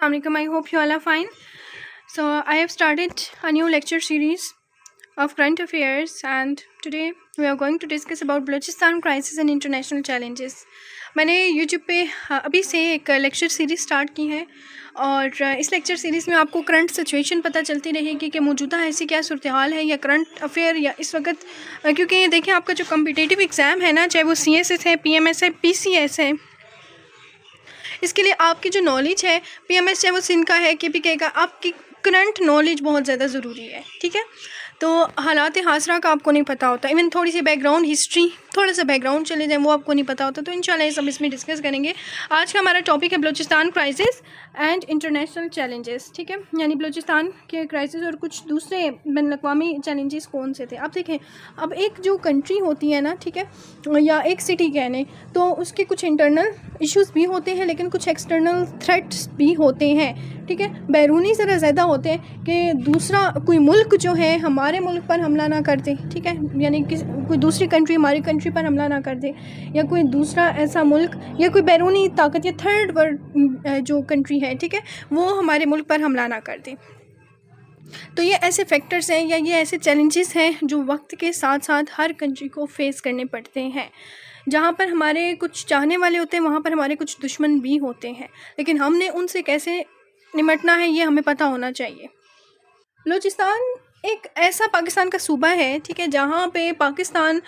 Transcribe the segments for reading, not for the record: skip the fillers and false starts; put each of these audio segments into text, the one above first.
Assalamualaikum. I hope you all are fine. So I have started a new lecture series of current affairs, and today we are going to discuss about Balochistan crisis and international challenges. मैंने YouTube पे अभी से एक lecture series start की है और इस lecture series में आपको करंट सिचुएशन पता चलती रहेगी कि मौजूदा ऐसी क्या सूरत हाल है या करंट अफेयर या इस वक्त, क्योंकि ये देखिए आपका जो कम्पिटिटिव एग्ज़ाम है ना, चाहे वो CSS है, PMS है, PCS है, इसके लिए आपकी जो नॉलेज है, PMS चाहे वो सिंध का है, KPK का, आपकी करंट नॉलेज बहुत ज़्यादा ज़रूरी है। ठीक है, तो हालात हासरा का आपको नहीं पता होता, इवन थोड़ी सी बैकग्राउंड हिस्ट्री, थोड़ा सा बैकग्राउंड चले जाए वो आपको नहीं पता होता, तो इंशाल्लाह ये सब इसमें डिस्कस करेंगे। आज का हमारा टॉपिक है Balochistan crisis and international challenges. ठीक है, यानी बलूचिस्तान के क्राइसिस और कुछ दूसरे बैन अवी चैलेंजेस कौन से थे। अब देखें, अब एक जो कंट्री होती है ना, ठीक है, या एक सिटी कहने, तो उसके कुछ इंटरनल इश्यूज़ भी होते हैं लेकिन कुछ एक्सटर्नल थ्रेट्स भी होते हैं। ठीक है, बैरूनी ज़रा ज़्यादा होते हैं कि दूसरा कोई मुल्क जो है हमारे मुल्क पर हमला ना कर दे। ठीक है, यानी कि कोई दूसरी कंट्री हमारी कंट्री पर हमला ना कर दे, या कोई दूसरा ऐसा मुल्क या कोई बैरूनी ताकत या थर्ड वर्ल्ड जो कंट्री है, ठीक है, वो हमारे मुल्क पर हमला ना कर दे। तो ये ऐसे फैक्टर्स हैं या ये ऐसे चैलेंजेस हैं जो वक्त के साथ साथ हर कंट्री को फेस करने पड़ते हैं। जहाँ पर हमारे कुछ चाहने वाले होते हैं वहाँ पर हमारे कुछ दुश्मन भी होते हैं, लेकिन हमने उनसे कैसे निपटना है ये हमें पता होना चाहिए। बलूचिस्तान एक ऐसा पाकिस्तान का सूबा है, ठीक है, जहाँ पे पाकिस्तान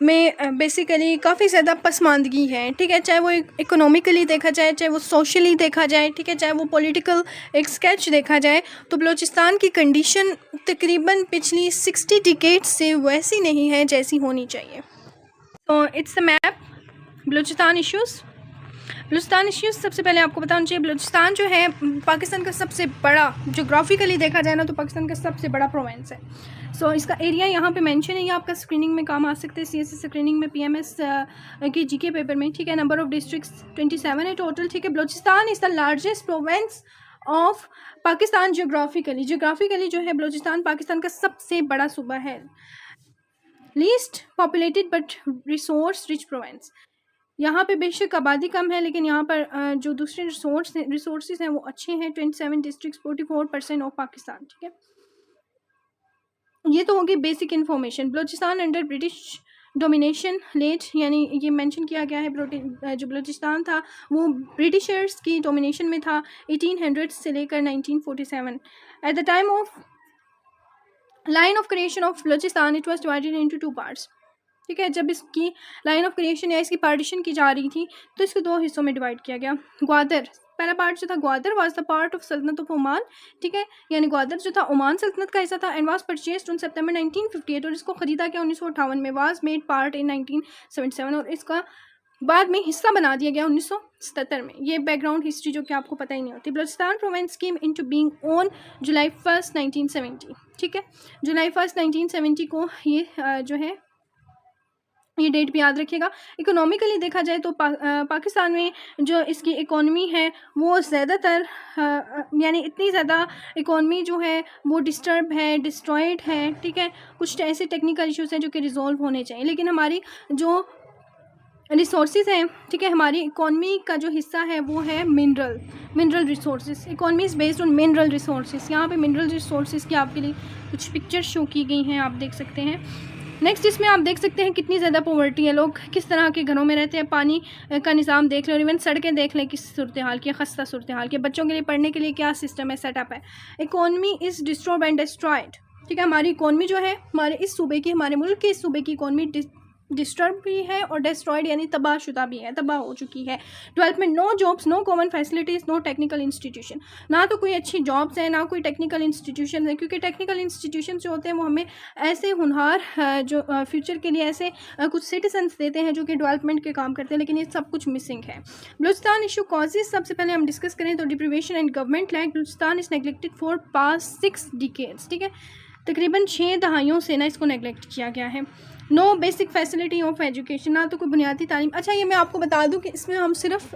में बेसिकली काफ़ी ज़्यादा पसमानदगी है। ठीक है, चाहे वो इकोनॉमिकली देखा जाए, चाहे वो सोशली देखा जाए, ठीक है, चाहे वो पॉलिटिकल एक स्केच देखा जाए, तो बलूचिस्तान की कंडीशन तकरीबन पिछली 60 डिकेड से वैसी नहीं है जैसी होनी चाहिए। तो it's the map Balochistan issues. Balochistan issues सबसे पहले आपको बताना चाहिए, बलूचिस्तान जो है पाकिस्तान का सबसे बड़ा, जोग्राफिकली देखा जाए ना, तो पाकिस्तान का सबसे बड़ा प्रोविंस है। सो इसका एरिया यहाँ पे मेंशन है, ये आपका स्क्रीनिंग में काम आ सकते हैं, CSS स्क्रीनिंग में, PMS की GK पेपर में। ठीक है, नंबर ऑफ डिस्ट्रिक्ट्स 27 है टोटल। ठीक है, Balochistan is the largest province of Pakistan geographically जो है बलूचिस्तान पाकिस्तान का सबसे बड़ा सूबा है। Least populated but resource rich province, यहाँ पे बेशक आबादी कम है लेकिन यहाँ पर जो दूसरे रिसोर्सेज हैं वो अच्छे हैं। 27 डिस्ट्रिक्ट, 44% ऑफ पाकिस्तान। ठीक है, ये तो होगी basic information. Balochistan under British domination late, यानी ये मेंशन किया गया है जो बलूचिस्तान था वो ब्रिटिशर्स की डोमिनेशन में था 1800 से लेकर 1947। At the time of line of creation of Balochistan it was divided into 2 parts. ठीक है, जब इसकी लाइन ऑफ क्रिएशन या इसकी पार्टीशन की जा रही थी तो इसको 2 हिस्सों में डिवाइड किया गया। ग्वादर, पहला पार्ट जो था Gwadar was the part of सल्तनत ऑफ ओमान। ठीक है, यानी ग्वादर जो था ओमान सल्तनत का हिस्सा था, एंड वाज परचेज्ड ऑन सितंबर 1958, और इसको ख़रीदा गया 1958 में। वाज मेड पार्ट इन 1977, और इसका बाद में हिस्सा बना दिया गया 1977 में। ये बैकग्राउंड हिस्ट्री जो कि आपको पता ही नहीं होती। Balochistan province came into being on July 1, 1970। ठीक है, जुलाई 1, 1970 को ये जो है ये डेट भी याद रखिएगा। इकोनॉमिकली देखा जाए तो पाकिस्तान में जो इसकी इकोनॉमी है वो ज़्यादातर यानी इतनी ज़्यादा इकोनॉमी जो है वो डिस्टर्ब है, डिस्ट्रॉयड है। ठीक है, कुछ ऐसे टेक्निकल इश्यूज़ हैं जो कि रिजॉल्व होने चाहिए, लेकिन हमारी जो रिसोर्सेज हैं, ठीक है, हमारी इकोनॉमी का जो हिस्सा है वो है mineral resources. Economy is based on mineral resources. यहाँ पे मिनरल रिसोर्सेज की आपके लिए कुछ पिक्चर शो की गई हैं, आप देख सकते हैं। नेक्स्ट इसमें आप देख सकते हैं कितनी ज़्यादा पॉवर्टी है, लोग किस तरह के घरों में रहते हैं, पानी का निज़ाम देख लें, और इवन सड़कें देख लें किस सूरत हाल की, खस्ता सूरत हाल की, बच्चों के लिए पढ़ने के लिए क्या सिस्टम है, सेटअप है। Economy is destroyed and destroyed. ठीक है, हमारी इकोनॉमी जो है हमारे इस सूबे की, हमारे मुल्क के इस सूबे की इकोनॉमी डिस्टर्ब भी है और डिस्ट्रॉयड यानी तबाहशुदा भी है, तबाह हो चुकी है। Development, no jobs, no common facilities, no technical institution. ना तो कोई अच्छी जॉब्स हैं, ना कोई टेक्निकल इंस्टीट्यूशन है, क्योंकि टेक्निकल इंस्टीट्यूशन जो होते हैं वो हमें ऐसे हुनहार जो फ्यूचर के लिए ऐसे कुछ सिटीजन्स देते हैं जो कि डेवलपमेंट के काम करते हैं, लेकिन ये सब कुछ मिसिंग है। बलूचिस्तान इशू कॉजेज सबसे पहले हम डिस्कस करें तो deprivation and government lack. Balochistan is neglected for past 6 decades. ठीक है, तकरीबन 6 दहाइयों से ना इसको नेगलेक्ट किया गया है। No basic facility of education, ना तो कोई बुनियादी तालीम। अच्छा, ये मैं आपको बता दूं कि इसमें हम सिर्फ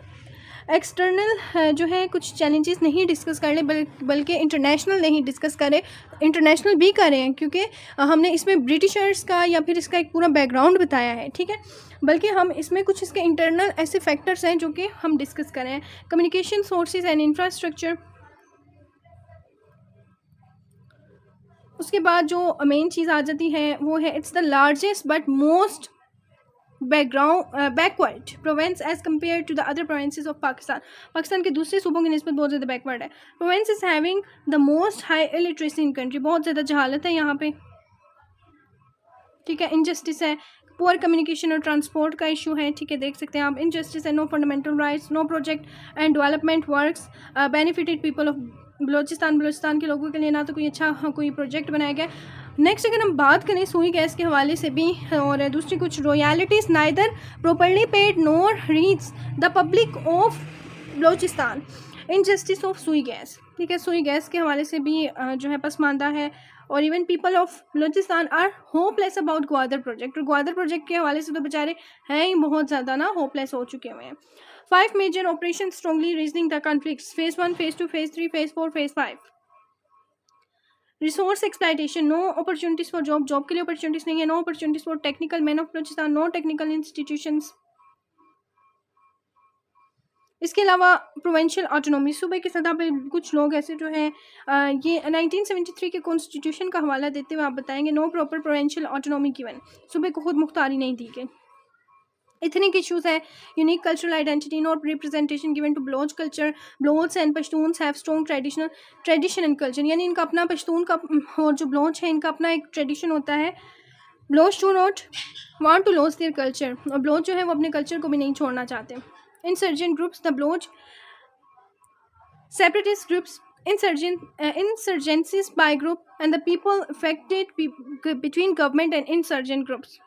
एक्सटर्नल जो है कुछ चैलेंजेस नहीं डिस्कस कर ले, बल्कि इंटरनेशनल नहीं डिस्कस करें, इंटरनेशनल भी करें, क्योंकि हमने इसमें ब्रिटिशर्स का या फिर इसका एक पूरा बैकग्राउंड बताया है, ठीक है। बल्कि हम इसमें कुछ इसके इंटरनल ऐसे फैक्टर्स हैं जो कि हम डिस्कस करें। कम्युनिकेशन सोर्सेज एंड इंफ्रास्ट्रक्चर, उसके बाद जो मेन चीज़ आ जाती है वो है it's the largest but most backward province as compare to the other provinces of Pakistan. Pakistan के दूसरे सूबों की निस्बत बहुत ज़्यादा बैकवर्ड है। Province is having the most high illiteracy in country, बहुत ज़्यादा जहालत है यहाँ पे, ठीक है। इनजस्टिस है, पुअर कम्युनिकेशन और ट्रांसपोर्ट का इशू है, ठीक है, देख सकते हैं आप। इनजस्टिस है, no fundamental rights, no project and development works benefited people of Balochistan के लोगों के लिए ना तो कोई अच्छा कोई प्रोजेक्ट बनाया गया। नेक्स्ट अगर हम बात करें सुई गैस के हवाले से भी, और दूसरी कुछ royalties neither properly paid NOR reach the public of Balochistan, injustice of सुई गैस, ठीक है। सुई गैस के हवाले से भी जो है पसमानदा है। और even people of Balochistan are hopeless about Gwadar project, और ग्वादर प्रोजेक्ट के हवाले से तो बेचारे हैं ही बहुत ज़्यादा ना होपलेस हो चुके हुए हैं। 5 major operation strongly reasoning the conflicts, phase 1, phase 2, phase 3, phase 4, phase 5। Resource exploitation, no opportunities for job, job के लिए अपॉर्चुनिटीज नहीं है। No opportunities for technical man of Balochistan, no technical institutions. इसके अलावा प्रोविंशियल ऑटोनॉमी, सूबे की सतह पे कुछ लोग ऐसे जो हैं ये 1973 के कॉन्स्टिट्यूशन का हवाला देते हुए आप बताएंगे no proper provincial autonomy given, सूबे को खुद मुख्तारी नहीं दी गई। इथनिक इश्यूज है, unique cultural identity, not representation given to Baloch culture, Baloch and Pashtuns have strong tradition and culture, यानी इनका अपना पश्तून का और जो ब्लोच है इनका अपना एक ट्रेडिशन होता है। Baloch do not want to loss their culture, और ब्लोच जो है वो अपने कल्चर को भी नहीं छोड़ना चाहते। Insurgent groups, the Baloch separatist groups, insurgencies by group, and the people affected between government and insurgent groups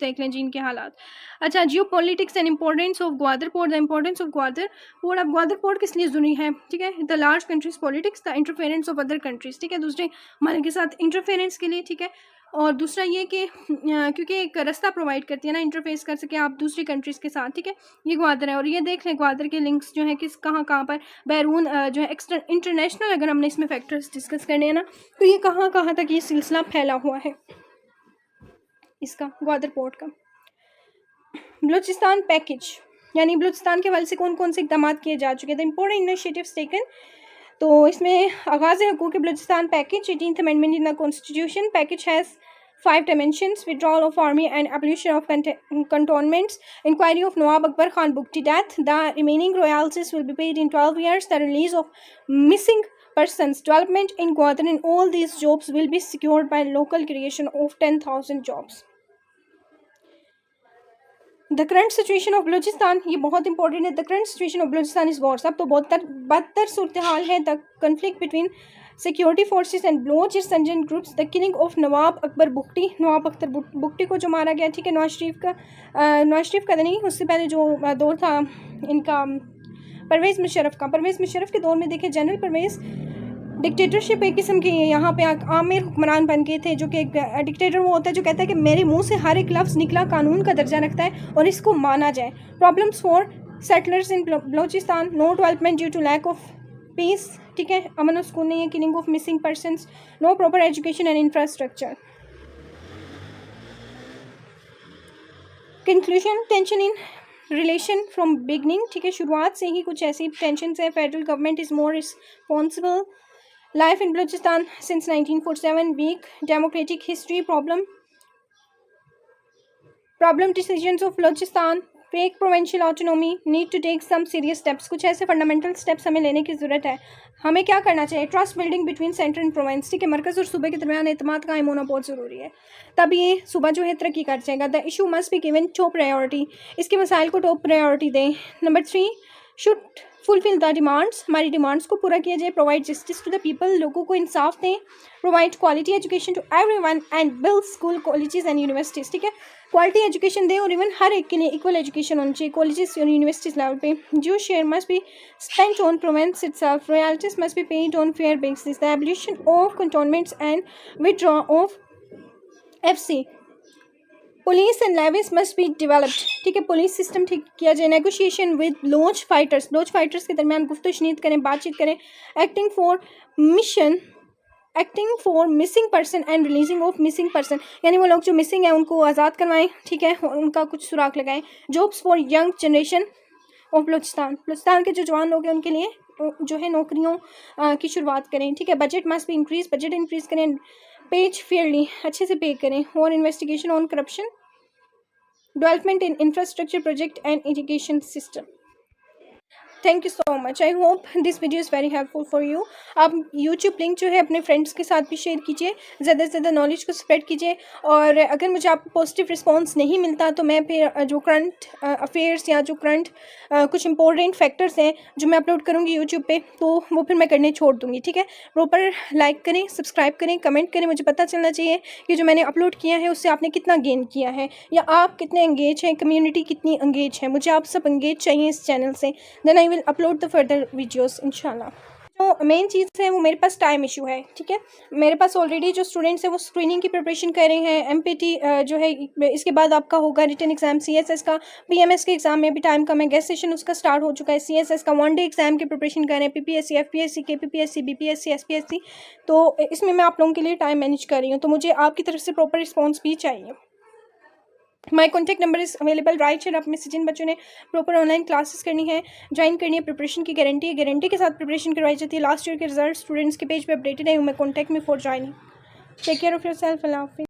देख लें जी इनके हालात। अच्छा, जियो politics and importance of Gwadar port, the importance of Gwadar port. अब ग्वादर पोर्ट किस लिए ज़रूरी है, ठीक है। The large countries politics, the interference of other countries, ठीक है, दूसरे हमारे के साथ इंटरफेरेंस के लिए, ठीक है। और दूसरा ये कि क्योंकि एक रास्ता प्रोवाइड करती है ना, इंटरफेस कर सके आप दूसरी कंट्रीज़ के साथ, ठीक है। ये ग्वादर है, और ये देख लें ग्वादर के लिंक्स जो है किस कहाँ कहाँ पर बैरून जो है इंटरनेशनल अगर हमने इसमें फैक्टर्स डिस्कस करने हैं ना, तो ये कहाँ कहाँ तक ये सिलसिला फैला हुआ है इसका, ग्वादर पोर्ट का। बलूचिस्तान पैकेज, यानी बलूचिस्तान के हवाले से कौन कौन से इकदाम किए जा चुके थे, इंपॉर्टेंट इनिशिएटिव्स टेकन। तो इसमें Aghaz Huqooq Balochistan package, 18th amendment in the constitution. Package has 5 dimensions: withdrawal of army and abolition of cantonments, inquiry of Nawab Akbar Khan Bugti death, the remaining royalties will be paid in 12 years, the release of missing persons, development in Gwadar, and all these jobs will be secured by local creation of 10,000 jobs. The current situation of Balochistan, ये बहुत important है। The current situation of Balochistan is worse, अब तो बदतर सूरत हाल है। The conflict between security forces and Baloch insurgent groups, the killing of Nawab Akbar Bugti, Nawab Akhtar Bugti को जो मारा गया, ठीक है। नवाज शरीफ का नहीं, उससे पहले जो दौर था इनका परवेज़ मुशर्रफ का, परवेज़ मुशर्रफ के दौर में देखे जनरल परवेज़ डिक्टेटरशिप एक किस्म की यहाँ पे आमिर हुक्मरान बन गए थे, जो कि एक डिक्टेटर वो होता है जो कहता है कि मेरे मुंह से हर एक लफ्ज़ निकला कानून का दर्जा रखता है और इसको माना जाए। Problems for settlers in Balochistan, no development due to lack of peace, ठीक है, अमन और सुकून नहीं है, killing of missing persons, no proper education and infrastructure. Conclusion, tension in relation from beginning, ठीक है, शुरुआत से ही कुछ ऐसी टेंशन है। Federal government is more responsible. Life in Balochistan since 1947, weak democratic history, problem decisions of Balochistan, fake provincial autonomy, need to take some serious steps। कुछ ऐसे फंडामेंटल स्टेप्स हमें लेने की ज़रूरत है। हमें क्या करना चाहिए, trust building between centre and province, ठीक है, मरकज़ और सूबे के दरमियान एतमाद कायम होना बहुत ज़रूरी है, तब ये सूबा जो है तरक्की कर जाएगा। The issue must be given top priority, इसके मसाइल को टॉप प्रायोरिटी दें। Number 3, should fulfil the demands, हमारी डिमांड्स को पूरा किया जाए। Provide justice to the people, लोगों को इंसाफ दें। Provide quality education to everyone and build school, colleges and universities, ठीक है, क्वालिटी एजुकेशन दें और इवन हर एक के लिए इक्वल एजुकेशन होनी चाहिए कॉलेजेस और यूनिवर्सिटीज़ लेवल पे। जो share must be spent on province itself, royalties must be paid on fair basis. The abolition of cantonments and withdraw of FC, police and levies must be developed, ठीक है, police system ठीक किया जाए। Negotiation with launch fighters के दरमियान गुफ्तगू शनीद करें, बातचीत करें। Acting for missing person and releasing of missing person, यानी वो लोग जो मिसिंग है उनको आज़ाद करवाएं, ठीक है, उनका कुछ सुराग लगाएं। Jobs for young generation of Balochistan के जो जवान लोग हैं उनके लिए जो है नौकरियों की शुरुआत करें, ठीक है। बजट इंक्रीज करें। पेज फेयरली, अच्छे से पे करें। और investigation on corruption, development in infrastructure project and education system. Thank you so much. I hope this video is very helpful for you. आप यूट्यूब लिंक जो है अपने फ्रेंड्स के साथ भी शेयर कीजिए, ज़्यादा से ज़्यादा नॉलेज को स्प्रेड कीजिए। और अगर मुझे आपको पॉजिटिव रिस्पांस नहीं मिलता तो मैं फिर जो करंट अफेयर्स या जो करंट कुछ इंपॉर्टेंट फैक्टर्स हैं जो मैं अपलोड करूँगी यूट्यूब पे, तो वो फिर मैं करने छोड़ दूँगी, ठीक है। प्रॉपर लाइक करें, सब्सक्राइब करें, कमेंट करें। मुझे पता चलना चाहिए कि जो मैंने अपलोड किया है उससे आपने कितना गेन किया है, या आप कितने एंगेज हैं, कम्युनिटी कितनी एंगेज है। मुझे आप सब एंगेज चाहिए इस चैनल से, then I will upload the further videos इंशाल्लाह। जो मेन चीज़ है वो मेरे पास टाइम इशू है, ठीक है। मेरे पास ऑलरेडी जो स्टूडेंट्स हैं वो स्क्रीनिंग की प्रिपरेशन कर रहे हैं। एमपीटी जो है इसके बाद आपका होगा रिटन एग्जाम। सीएसएस का, पीएमएस के एग्जाम में भी टाइम कम है। गेस्ट सेशन उसका स्टार्ट हो चुका है। सीएसएस का 1 डे एग्जाम की प्रिपरेशन कर रहे हैं। पीपीएससी, एफपीएससी, केपीपीएससी, बीपीएससी, एसपीएससी, तो इसमें मैं आप लोगों के लिए टाइम मैनेज कर रही हूँ, तो मुझे आपकी तरफ से प्रॉपर रिस्पॉन्स भी चाहिए। माई contact number is available right share. आप में से जिन बच्चों ने प्रॉपर ऑनलाइन क्लासेस करनी है, ज्वाइन करनी है, प्रिपरेशन की गारंटी के साथ प्रिपरेशन करवाई जाती है। लास्ट ईयर के रिजल्ट स्टूडेंट्स के पेज पे अपडेटेड है। मैं कॉन्टैक्ट में for joining. Take care of yourself. अल्लाह हाफिज़।